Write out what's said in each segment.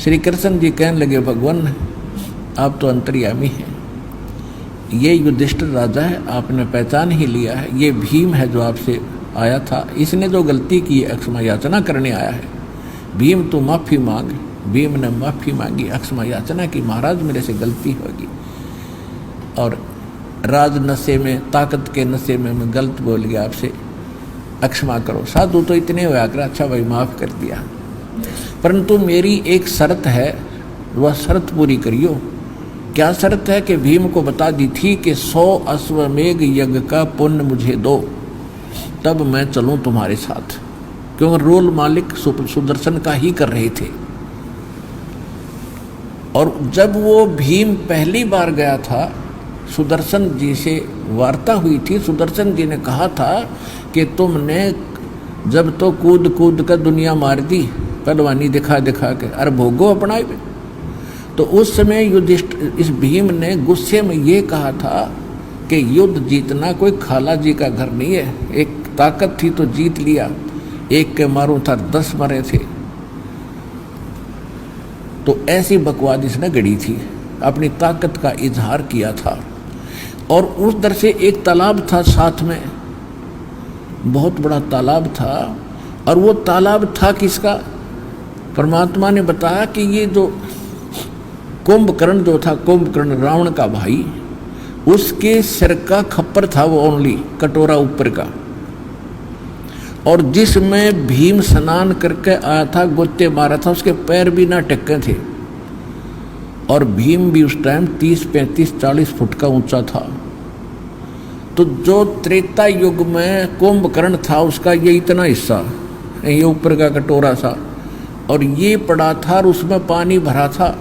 श्री कृष्ण जी कहने लगे भगवान आप तो अंतर्यामी हैं, ये युधिष्ठिर राजा है, आपने पहचान ही लिया है, ये भीम है जो आपसे आया था, इसने जो गलती की अक्षमा याचना करने आया है। भीम तू माफ़ी मांग। भीम ने माफ़ी मांगी, अक्षमा याचना की, महाराज मेरे से गलती होगी और राज नशे में, ताकत के नशे में मैं गलत बोल गया, आपसे अक्षमा करो। साधु तो इतने हुआ कर अच्छा भाई माफ़ कर दिया, परंतु मेरी एक शर्त है, वह शर्त पूरी करियो। क्या शर्त है कि भीम को बता दी थी कि 100 अश्वमेघ यज्ञ का पुण्य मुझे दो, तब मैं चलूं तुम्हारे साथ, क्योंकि रोल मालिक सुदर्शन का ही कर रहे थे। और जब वो भीम पहली बार गया था, सुदर्शन जी से वार्ता हुई थी, सुदर्शन जी ने कहा था कि तुमने जब तो कूद कूद कर दुनिया मार दी, पहलवानी दिखा दिखा के, अरे भोगो अपना। तो उस समय युधिष्ठिर, इस भीम ने गुस्से में ये कहा था कि युद्ध जीतना कोई खाला जी का घर नहीं है, एक ताकत थी तो जीत लिया, एक के मारूं था 10 मरे थे। तो ऐसी बकवाद इसने गढ़ी थी, अपनी ताकत का इजहार किया था। और उस दर से एक तालाब था साथ में, बहुत बड़ा तालाब था, और वो तालाब था किसका? परमात्मा ने बताया कि ये जो कुंभकर्ण जो था, कुंभकर्ण रावण का भाई, उसके सिर का खप्पर था वो, ओनली कटोरा ऊपर का, और जिसमें भीम स्नान करके आया था, गोते मारा था, उसके पैर भी ना टक्के थे। और भीम भी उस टाइम 30, 35, 40 फुट का ऊंचा था। तो जो त्रेता युग में कुंभकर्ण था, उसका ये इतना हिस्सा, ये ऊपर का कटोरा था, और ये पड़ा था, और उसमें पानी भरा था,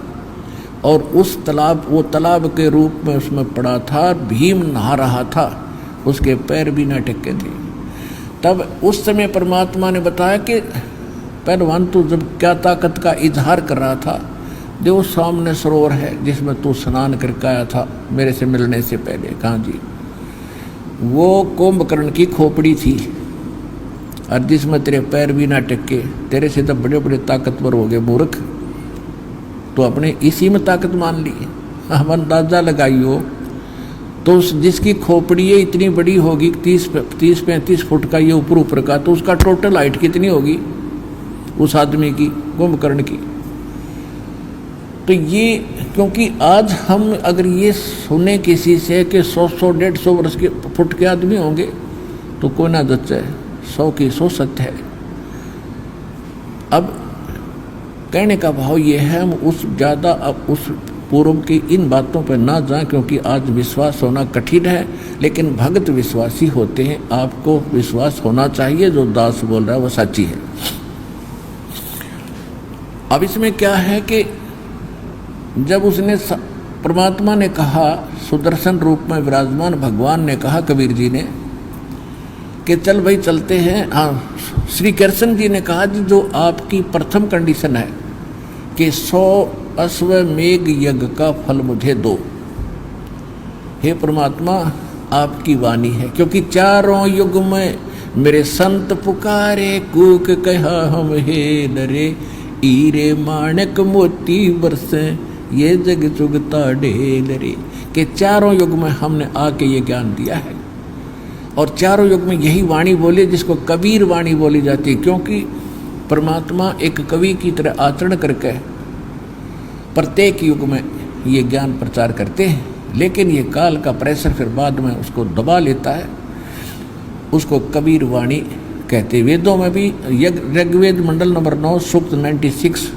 और उस तालाब, वो तालाब के रूप में उसमें पड़ा था, भीम नहा रहा था, उसके पैर भी ना टक्के थे। तब उस समय परमात्मा ने बताया कि पहलवान तू जब क्या ताकत का इजहार कर रहा था, जो सामने सरोवर है जिसमें तू स्नान करके आया था मेरे से मिलने से पहले। कहाँ जी? वो कुंभकर्ण की खोपड़ी थी, और जिसमें तेरे पैर भी ना टक्के, तेरे से तो बड़े बड़े ताकतवर हो गए मूर्ख, तो अपने इसी में ताकत मान ली। हम अंदाजा लगाइयो, तो जिसकी खोपड़ी ये इतनी बड़ी होगी, 30-35 फुट का ये ऊपर का, तो उसका टोटल हाइट कितनी होगी उस आदमी की, कुंभकर्ण की? तो ये, क्योंकि आज हम अगर ये सुने किसी से कि 100-150 वर्ष के फुट के आदमी होंगे, तो कोई ना जच्चे, 100 की 100 सत्य है। अब कहने का भाव ये है, हम उस ज़्यादा अब उस पूर्व की इन बातों पर ना जाएं, क्योंकि आज विश्वास होना कठिन है, लेकिन भगत विश्वासी होते हैं। आपको विश्वास होना चाहिए, जो दास बोल रहा है वो सच्ची है। अब इसमें क्या है कि जब उसने, परमात्मा ने कहा, सुदर्शन रूप में विराजमान भगवान ने कहा कबीर जी ने कि चल भाई चलते हैं। हाँ, श्री कृष्ण जी ने कहा जो आपकी प्रथम कंडीशन है कि 100 अश्वमेघ यज्ञ का फल मुझे दो। हे परमात्मा, आपकी वाणी है, क्योंकि चारों युग में मेरे संत पुकारे, कूक कहा हम हे नरे, हीरे माणक मोती बरसे, ये जग चुगता ढेल रे। कि चारों युग में हमने आके ये ज्ञान दिया है, और चारों युग में यही वाणी बोली जिसको कबीर वाणी बोली जाती है, क्योंकि परमात्मा एक कवि की तरह आचरण करके प्रत्येक युग में ये ज्ञान प्रचार करते हैं। लेकिन ये काल का प्रेशर फिर बाद में उसको दबा लेता है, उसको कबीर वाणी कहते। वेदों में भी ऋग्वेद मंडल नंबर 9 सूक्त 96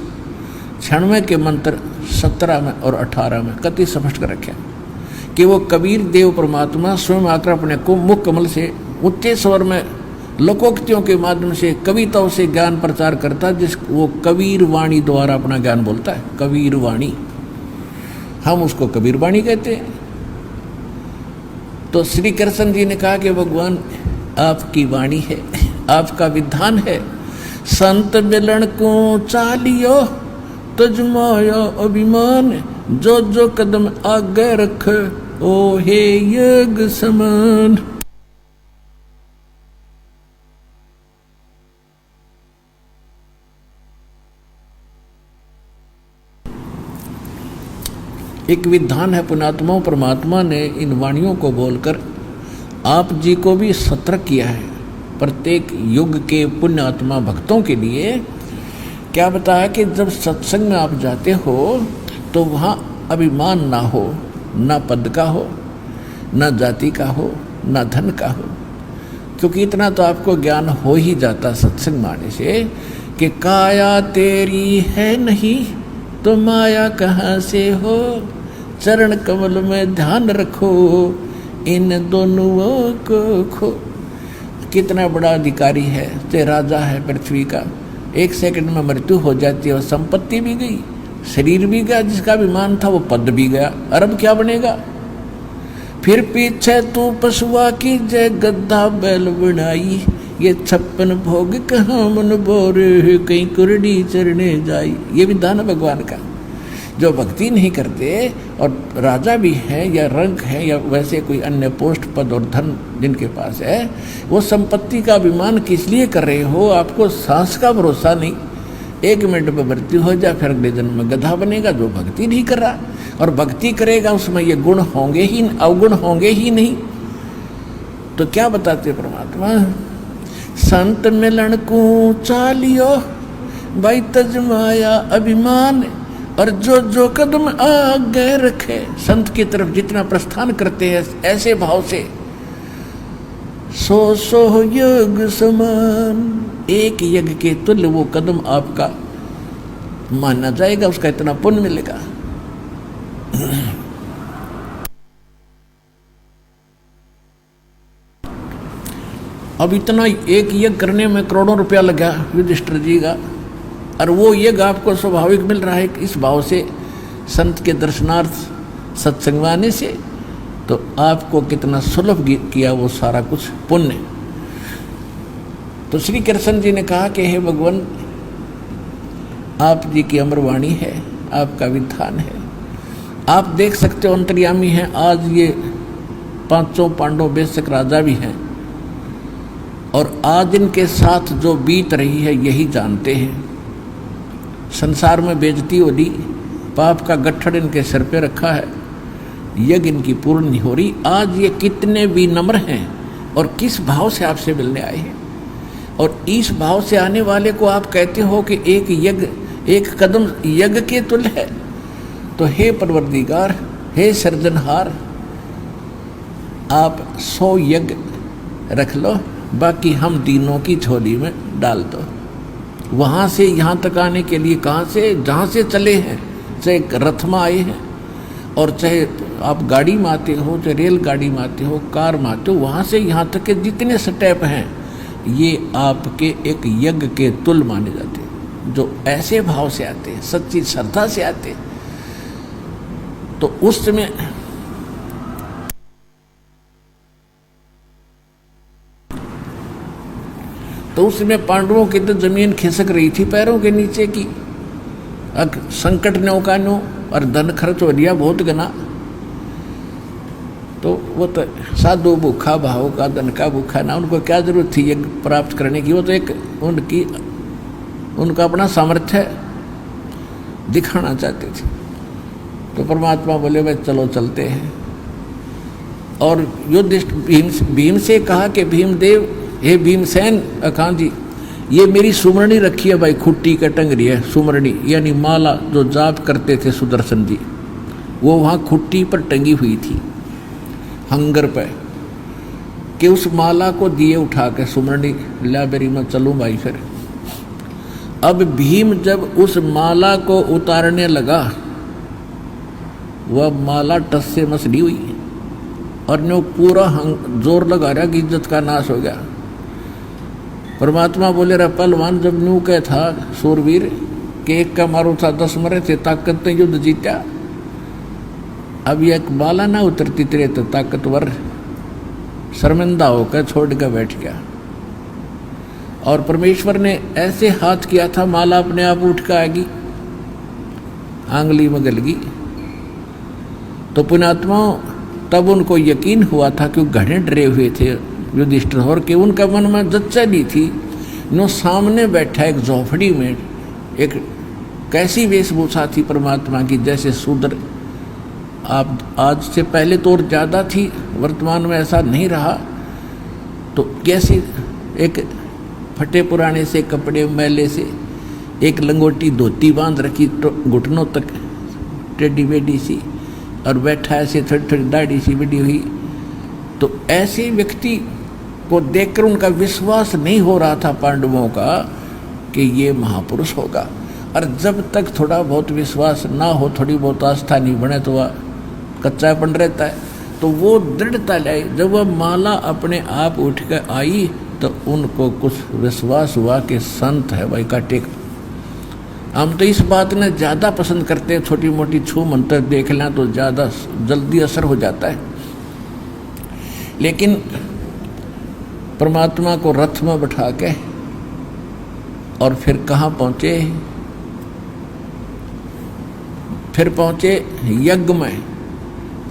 96 के मंत्र 17 में और 18 में कति स्पष्ट कर रखे कि वो कबीर देव परमात्मा स्वयं आकर अपने को मुख कमल से उच्च स्वर में लोकोक्तियों के माध्यम से, कविताओं से ज्ञान प्रचार करता, जिस वो कबीर वाणी द्वारा अपना ज्ञान बोलता है। कबीर वाणी, हम उसको कबीर वाणी कहते हैं। तो श्री कृष्ण जी ने कहा कि भगवान आपकी वाणी है, आपका विधान है, संत मिलन को चालियो तजमाया अभिमान, जो जो कदम आगे रख ओ हे यज्ञ समान। एक विधान है पुण्यात्माओं, परमात्मा ने इन वाणियों को बोलकर आप जी को भी सतर्क किया है। प्रत्येक युग के पुण्यात्मा भक्तों के लिए क्या बताया कि जब सत्संग में आप जाते हो तो वहाँ अभिमान ना हो, ना पद का हो, ना जाति का हो, ना धन का हो, क्योंकि इतना तो आपको ज्ञान हो ही जाता सत्संग माने से कि काया तेरी है नहीं तो माया कहाँ से हो, चरण कमल में ध्यान रखो, इन दोनों को खो। कितना बड़ा अधिकारी है, ते राजा है पृथ्वी का, 1 सेकंड में मृत्यु हो जाती है और संपत्ति भी गई, शरीर भी गया, जिसका अभिमान था वो पद भी गया, अरब क्या बनेगा। फिर पीछे तू पशुआ की जय गद्दा बैल बनाई, ये 56 भोग कहाँ मन बोर, कहीं कुरडी चरने जाई। ये विधान है भगवान का। जो भक्ति नहीं करते और राजा भी है या रंक है या वैसे कोई अन्य पोस्ट पद और धन जिनके पास है, वो संपत्ति का अभिमान किस लिए कर रहे हो, आपको सांस का भरोसा नहीं। 1 मिनट में मृत्यु हो जाए, फिर अगले जन्म में गधा बनेगा। जो भक्ति नहीं कर रहा और भक्ति करेगा उसमें ये गुण होंगे ही, अवगुण होंगे ही नहीं। तो क्या बताते परमात्मा, संत मिलन को चालियो भाई तजमाया अभिमान, और जो जो कदम आगे रखे। संत की तरफ जितना प्रस्थान करते हैं ऐसे भाव से, सो योग समान, एक यज्ञ के तुल्य वो कदम आपका माना जाएगा, उसका इतना पुण्य मिलेगा। अब इतना एक यज्ञ करने में करोड़ों रुपया लगा युधिष्ठिर जी का, और वो यज्ञ आपको स्वाभाविक मिल रहा है इस भाव से संत के दर्शनार्थ सत्संग में आने से, तो आपको कितना सुलभ किया वो सारा कुछ पुण्य। तो श्री कृष्ण जी ने कहा कि हे भगवान, आप जी की अमरवाणी है, आपका विधान है, आप देख सकते हो अंतर्यामी हैं। आज ये 500 पांडव बेशक राजा भी हैं और आज इनके साथ जो बीत रही है यही जानते हैं। संसार में बेइज्जती हो ली, पाप का गट्ठड़ इनके सिर पे रखा है, यज्ञ इनकी पूर्ण नहीं हो रही। आज ये कितने विनम्र हैं और किस भाव से आपसे मिलने आए हैं, और इस भाव से आने वाले को आप कहते हो कि एक यज्ञ, एक कदम यज्ञ के तुल्य है। तो हे परवरदिगार, हे सृजनहार, आप 100 यज्ञ रख लो, बाकी हम तीनों की झोली में डाल दो। वहाँ से यहाँ तक आने के लिए कहाँ से, जहाँ से चले हैं, चाहे रथ में आए हैं और चाहे आप गाड़ी में आते हो, चाहे रेलगाड़ी में आते हो, कार में आते हो, वहाँ से यहाँ तक के जितने स्टेप हैं ये आपके एक यज्ञ के तुल्य माने जाते हैं। जो ऐसे भाव से आते हैं, सच्ची श्रद्धा से आते हैं, तो उस समय पांडवों की तो जमीन खिसक रही थी पैरों के नीचे की। संकट नौकानो और धन खर्च हो लिया बहुत गना, तो वो तो साधु भूखा भाव का, धन का भूखा ना, उनको क्या जरूरत थी यज्ञ प्राप्त करने की। वो तो एक उनका अपना सामर्थ्य दिखाना चाहते थे। तो परमात्मा बोले भाई चलो चलते हैं, और युधिष्ठिर भीम से कहा कि भीमदेव, हे भीमसेन अखां जी, ये मेरी सुमरणी रखी है भाई, खुट्टी का टंगरी है सुमरणी, यानी माला जो जाप करते थे सुदर्शन जी, वो वहाँ खुट्टी पर टंगी हुई थी हंगर पे, कि उस माला को दिए उठा के सुमरणी लाइब्रेरी में चलूँ भाई। फिर अब भीम जब उस माला को उतारने लगा, वह माला टस से मसली हुई और नो पूरा जोर लगा रहा कि इज्जत का नाश हो गया। परमात्मा बोले रहा पहलवान जब नू के था सूरवीर के एक का मारो था 10 मरे थे, ताकत ने युद्ध जीता। अब एक माला ना उतरती तेरे तो ताकतवर शर्मिंदा होकर छोड़ कर बैठ गया। और परमेश्वर ने ऐसे हाथ किया था, माला अपने आप उठ कर आएगी, आंगली में गल गई। तो पुण्यात्मा तब उनको यकीन हुआ था कि घने डरे हुए थे युधिष्ठिर, और कि उनका मन में जच्चा नहीं थी। नो सामने बैठा एक झोपड़ी में, एक कैसी वेशभूषा थी परमात्मा की, जैसे शूद्र आप आज से पहले तो और ज़्यादा थी, वर्तमान में ऐसा नहीं रहा। तो कैसी एक फटे पुराने से कपड़े मैले से एक लंगोटी धोती बांध रखी तो घुटनों तक टेढ़ी बेढ़ी सी, और बैठा ऐसे थोड़ी थोड़ी दाढ़ी सी बड़ी हुई। तो ऐसे व्यक्ति को देखकर उनका विश्वास नहीं हो रहा था पांडवों का कि ये महापुरुष होगा। और जब तक थोड़ा बहुत विश्वास ना हो, थोड़ी बहुत आस्था नहीं बने, तो वह कच्चापन रहता है। तो वो दृढ़ता लाई, जब वह माला अपने आप उठ कर आई तो उनको कुछ विश्वास हुआ कि संत है भाई काटे का। हम तो इस बात ने ज़्यादा पसंद करते हैं, छोटी मोटी छू मंत्र देख लें तो ज़्यादा जल्दी असर हो जाता है। लेकिन परमात्मा को रथ में बैठा के और फिर कहाँ पहुँचे, फिर पहुँचे यज्ञ में।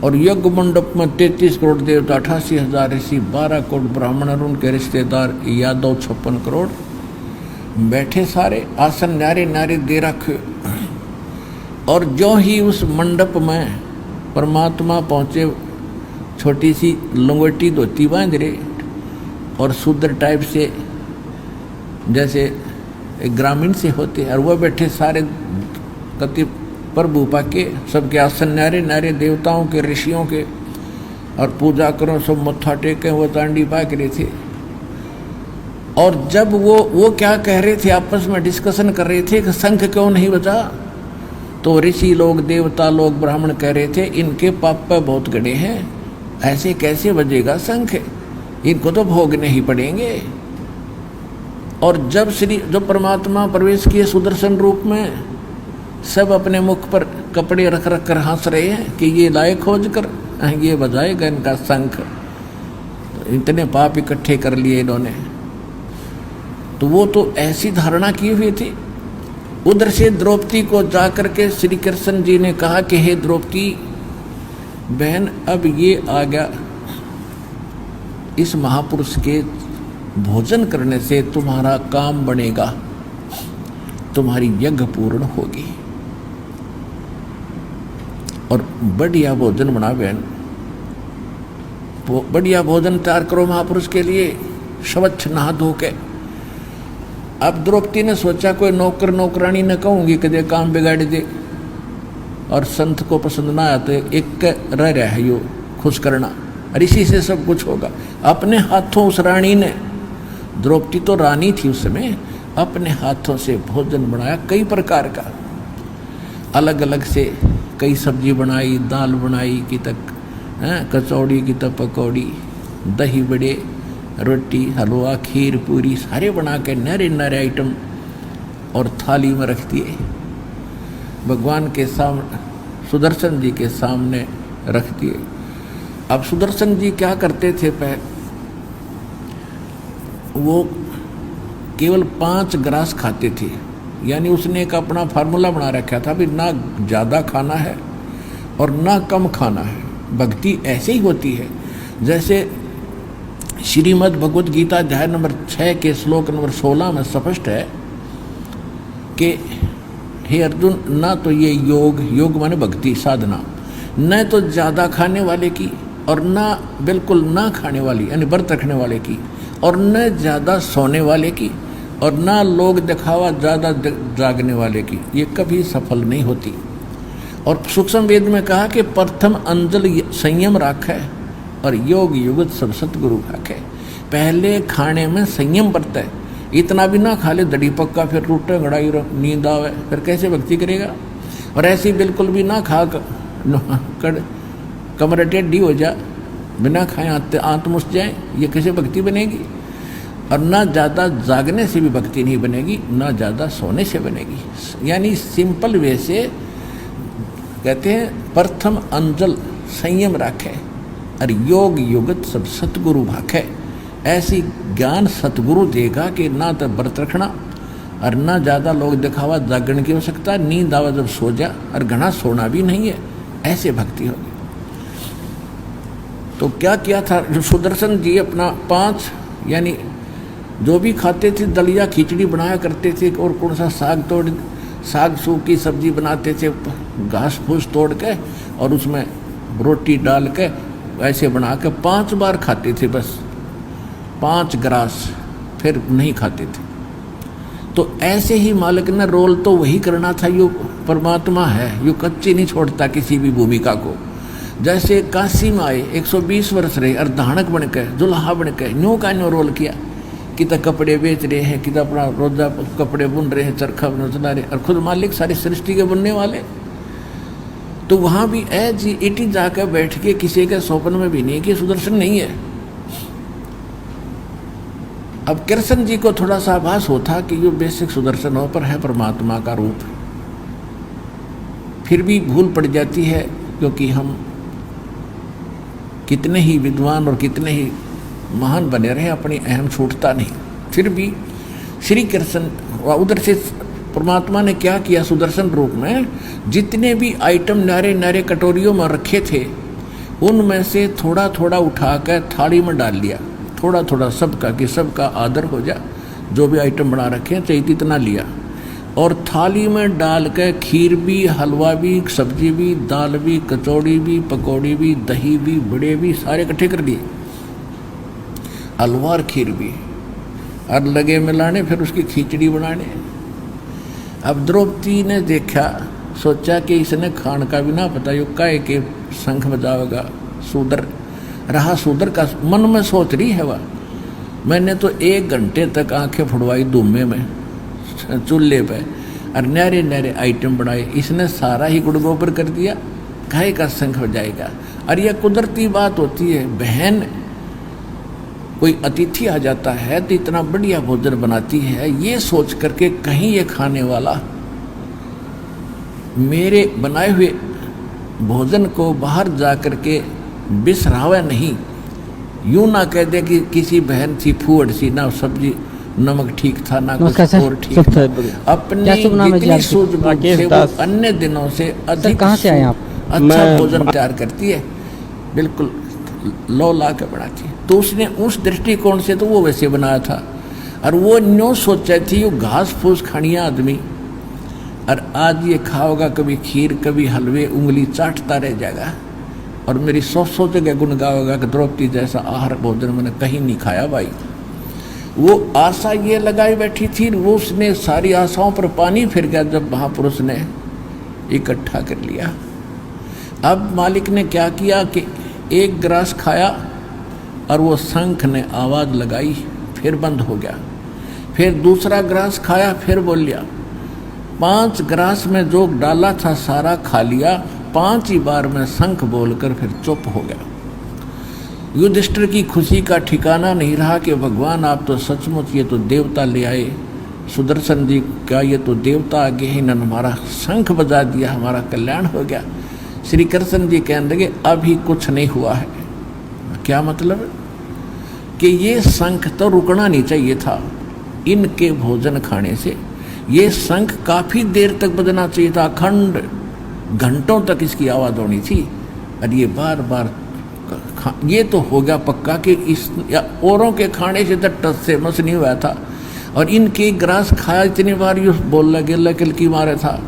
और यज्ञ मंडप में 33 करोड़ देवता, 88,000 ऋषि, 12 करोड़ ब्राह्मण और उनके रिश्तेदार यादव 56 करोड़ बैठे सारे, आसन न्यारे न्यारे दे रखे। और जो ही उस मंडप में परमात्मा पहुँचे, छोटी सी लंगोटी धोती बांध रहे और शूद्र टाइप से जैसे एक ग्रामीण से होते, और वह बैठे सारे कति प्रभु पाके, सबके आसन न्यारे न्यारे देवताओं के ऋषियों के, और पूजा करो सब मत्था टेके, वो तांडी पाक रहे थे। और जब वो क्या कह रहे थे, आपस में डिस्कशन कर रहे थे कि शंख क्यों नहीं बजा, तो ऋषि लोग, देवता लोग, ब्राह्मण कह रहे थे इनके पाप पे बहुत गड़े हैं, ऐसे कैसे बजेगा शंख, इनको तो भोगने ही पड़ेंगे। और जब परमात्मा प्रवेश किए सुदर्शन रूप में, सब अपने मुख पर कपड़े रख रख कर हंस रहे हैं कि ये लाए खोज कर ये बजाएगा इनका शंख। तो इतने पाप इकट्ठे कर लिए इन्होंने। तो वो तो ऐसी धारणा की हुई थी। उधर से द्रौपदी को जाकर के श्री कृष्ण जी ने कहा कि हे द्रौपदी बहन, अब ये आ गया, इस महापुरुष के भोजन करने से तुम्हारा काम बनेगा, तुम्हारी यज्ञ पूर्ण होगी। और बढ़िया भोजन बना बहन, बढ़िया भोजन तैयार करो महापुरुष के लिए, स्वच्छ नहा धो के। अब द्रौपदी ने सोचा कोई नौकर नौकरानी न कहूँगी कदे काम बिगाड़ दे, और संत को पसंद ना आया तो एक रह रहा है यो खुश करना, और इसी से सब कुछ होगा। अपने हाथों उस रानी ने, द्रौपदी तो रानी थी उस समय, अपने हाथों से भोजन बनाया कई प्रकार का, अलग अलग से कई सब्जी बनाई, दाल बनाई की तक कचौड़ी की तक पकौड़ी, दही बड़े, रोटी, हलवा, खीर, पूरी सारे बना के नरे नरे आइटम और थाली में रख दिए, भगवान के सामने, सुदर्शन जी के सामने रख दिए। अब सुदर्शन जी क्या करते थे, वो केवल 5 ग्रास खाते थे। यानी उसने एक अपना फार्मूला बना रखा था भी ना ज़्यादा खाना है और ना कम खाना है। भक्ति ऐसे ही होती है जैसे श्रीमद् भगवद गीता अध्याय नंबर 6 के श्लोक नंबर 16 में स्पष्ट है कि हे अर्जुन, ना तो ये योग माने भक्ति साधना, न तो ज़्यादा खाने वाले की और ना बिल्कुल ना खाने वाली यानी व्रत रखने वाले की, और न ज़्यादा सोने वाले की, और ना लोग दिखावा ज़्यादा जागने वाले की, ये कभी सफल नहीं होती। और सूक्ष्म वेद में कहा कि प्रथम अंजल संयम राखे और योग युगत सब सतगुरु भाखे। पहले खाने में संयम बरते, इतना भी ना खा ले दड़ी पक्का, फिर टूटे गड़ाई नींद आवे, फिर कैसे भक्ति करेगा। और ऐसी बिल्कुल भी ना खा कर कमर टेढ़ी हो जा, बिना खाए आंत मुस जाए, ये कैसे भक्ति बनेगी। और ना ज़्यादा जागने से भी भक्ति नहीं बनेगी, ना ज़्यादा सोने से बनेगी। यानी सिंपल वे से कहते हैं प्रथम अंजल संयम राखे और योग युगत सब सतगुरु भाखे। ऐसी ज्ञान सतगुरु देगा कि ना तो व्रत रखना और ना ज़्यादा लोग दिखावा जागरण की आवश्यकता, नींद आवा जब सो जा, और घना सोना भी नहीं है, ऐसे भक्ति होगी। तो क्या किया था जो सुदर्शन जी, अपना 5 यानी जो भी खाते थे, दलिया खिचड़ी बनाया करते थे, और कौन सा साग सूख की सब्जी बनाते थे, घास फूस तोड़ के और उसमें रोटी डाल के ऐसे बना के 5 बार खाते थे, बस 5 ग्रास, फिर नहीं खाते थे। तो ऐसे ही मालिक ने रोल तो वही करना था, यो परमात्मा है, यो कच्ची नहीं छोड़ता किसी भी भूमिका को। जैसे काशी में आए 120 वर्ष रहे, अर्धानक बन के, दुल्हा बन के, न्यू का न्यू रोल किया, कि तो कपड़े बेच रहे हैं, कि तो अपना रोजा कपड़े बुन रहे हैं, चरखा चला रहे, और खुद मालिक सारी सृष्टि के बुनने वाले। तो वहाँ भी इटी जाकर बैठ के किसी के स्वप्न में भी नहीं कि सुदर्शन नहीं है। अब कृष्ण जी को थोड़ा सा आभास होता कि ये बेसिक सुदर्शन हो, पर है परमात्मा का रूप। फिर भी भूल पड़ जाती है, क्योंकि हम कितने ही विद्वान और कितने ही महान बने रहे, अपनी अहम छूटता नहीं। फिर भी श्री कृष्ण उधर से परमात्मा ने क्या किया, सुदर्शन रूप में जितने भी आइटम नारे नारे कटोरियों में रखे थे, उनमें से थोड़ा थोड़ा उठाकर थाली में डाल लिया, थोड़ा थोड़ा सबका, कि सबका आदर हो जा। जो भी आइटम बना रखे हैं चाहिए इतना लिया, और थाली में डाल के खीर भी, हलवा भी, सब्जी भी, दाल भी, कचौड़ी भी, पकौड़ी भी, दही भी, बड़े भी, सारे इकट्ठे कर दिए, हलवा और खीर भी, और लगे मिलाने, फिर उसकी खिचड़ी बनाने। अब द्रौपदी ने देखा, सोचा कि इसने खान का भी ना पता, यो काय के शंख बजावेगा, शूद्र रहा, शूद्र का मन में सोच रही है वह। मैंने तो 1 घंटे तक आंखें फुड़वाई धुएं में चूल्हे पे, और नरे नरे आइटम बनाए, इसने सारा ही गुड़ गोबर कर दिया, काय का शंख बजाएगा। और यह कुदरती बात होती है, बहन कोई अतिथि आ जाता है तो इतना बढ़िया भोजन बनाती है, ये सोच करके कहीं ये खाने वाला मेरे बनाए हुए भोजन को बाहर जा करके बिसरावे नहीं, यूं ना कह दे कि किसी बहन सी फूहड़ सी, ना सब्जी नमक ठीक था ना कुछ और ठीक था। अपनी जितनी सूझबूझ से वो अन्य दिनों से अधिक अच्छा भोजन तैयार करती है, बिल्कुल लो ला के बनाती है। तो उसने उस दृष्टिकोण से तो वो वैसे बनाया था, और वो न्यों सोचा थी वो घास फूस खानिया आदमी, और आज ये खाओगा कभी खीर कभी हलवे, उंगली चाटता रह जाएगा, और मेरी सौ जगह गुण गाओगा कि द्रौपदी जैसा आहार भोजन मैंने कहीं नहीं खाया भाई। वो आशा ये लगाई बैठी थी, वो उसने सारी आशाओं पर पानी फिर गया जब महापुरुष ने इकट्ठा कर लिया। अब मालिक ने क्या किया कि 1 ग्रास खाया, और वो शंख ने आवाज़ लगाई, फिर बंद हो गया। फिर दूसरा ग्रास खाया, फिर बोल लिया। 5 ग्रास में जो डाला था सारा खा लिया, 5 ही बार में शंख बोलकर फिर चुप हो गया। युधिष्ठिर की खुशी का ठिकाना नहीं रहा कि भगवान आप तो सचमुच ये तो देवता ले आए, सुदर्शन जी का ये तो देवता आगे ही, इन्होंने हमारा शंख बजा दिया, हमारा कल्याण हो गया। श्री कृष्ण जी कहने लगे अभी कुछ नहीं हुआ है। क्या मतलब? कि ये शंख तो रुकना नहीं चाहिए था, इनके भोजन खाने से ये शंख काफ़ी देर तक बजना चाहिए था, अखंड घंटों तक इसकी आवाज़ होनी थी। और ये बार बार ये तो हो गया पक्का कि इस या औरों के खाने से तो टस से मस नहीं हुआ था, और इनके ग्रास खाया इतनी बार ये बोल लगे लकल की मारे था,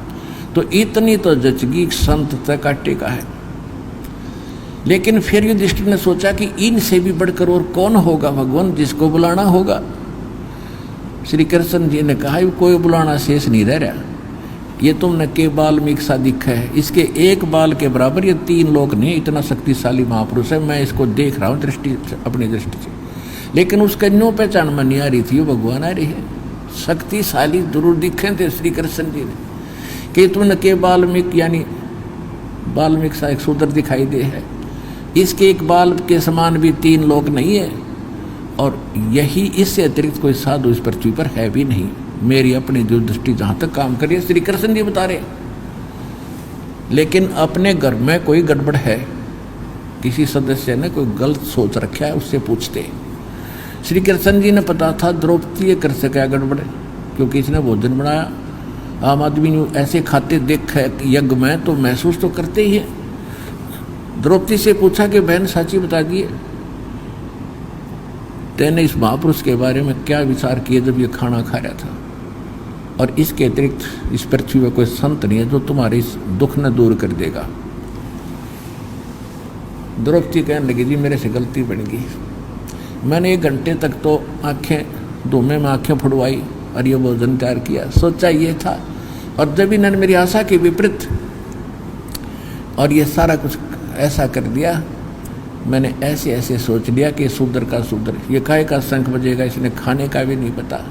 तो इतनी तो जचगी संत तक काटे का है। लेकिन फिर युधिष्ठिर ने सोचा कि इनसे भी बढ़कर और कौन होगा भगवान जिसको बुलाना होगा। श्री कृष्ण जी ने कहा कोई बुलाना शेष नहीं रह रहा, ये तुमने के बाल्मीकि सा दिखा है, इसके 1 बाल के बराबर ये 3 लोग नहीं, इतना शक्तिशाली महापुरुष है। मैं इसको देख रहा हूँ अपनी दृष्टि से, लेकिन उसका न्यों पहचान में नहीं आ रही थी, वो भगवान आ रही है। शक्तिशाली जरूर दिखे थे श्री कृष्ण जी ने कि तुमने के बाल्मीकि यानी बाल्मीकि सा एक शूद्र दिखाई दे है, इसके 1 बाल के समान भी 3 लोग नहीं है, और यही इससे अतिरिक्त कोई साधु इस पृथ्वी पर है भी नहीं। मेरी अपनी जो दृष्टि जहाँ तक काम करिए श्री कृष्ण जी बता रहे। लेकिन अपने घर में कोई गड़बड़ है, किसी सदस्य ने कोई गलत सोच रखा है, उससे पूछते। श्री कृष्ण जी ने पता था द्रौपदी कर सका गड़बड़, क्योंकि इसने भोजन बनाया। आम आदमी ऐसे खाते देख यज्ञ में तो महसूस तो करते ही है। द्रौपदी से पूछा कि बहन साची बता दिए, तेने इस महापुरुष के बारे में क्या विचार किए जब ये खाना खा रहा था, और इसके अतिरिक्त इस पृथ्वी में कोई संत नहीं है जो तुम्हारे इस दुख न दूर कर देगा। द्रौपदी कहने लगी जी मेरे से गलती बन गई। मैंने 1 घंटे तक तो आंखें धूमे में आंखें फुड़वाई और ये भोजन तैयार किया, सोचा ये था, और जब इन्होंने मेरी आशा के विपरीत और ये सारा कुछ ऐसा कर दिया, मैंने ऐसे ऐसे सोच लिया कि शूद्र का शूद्र, ये काहे का शंख बजेगा, इसने खाने का भी नहीं पता।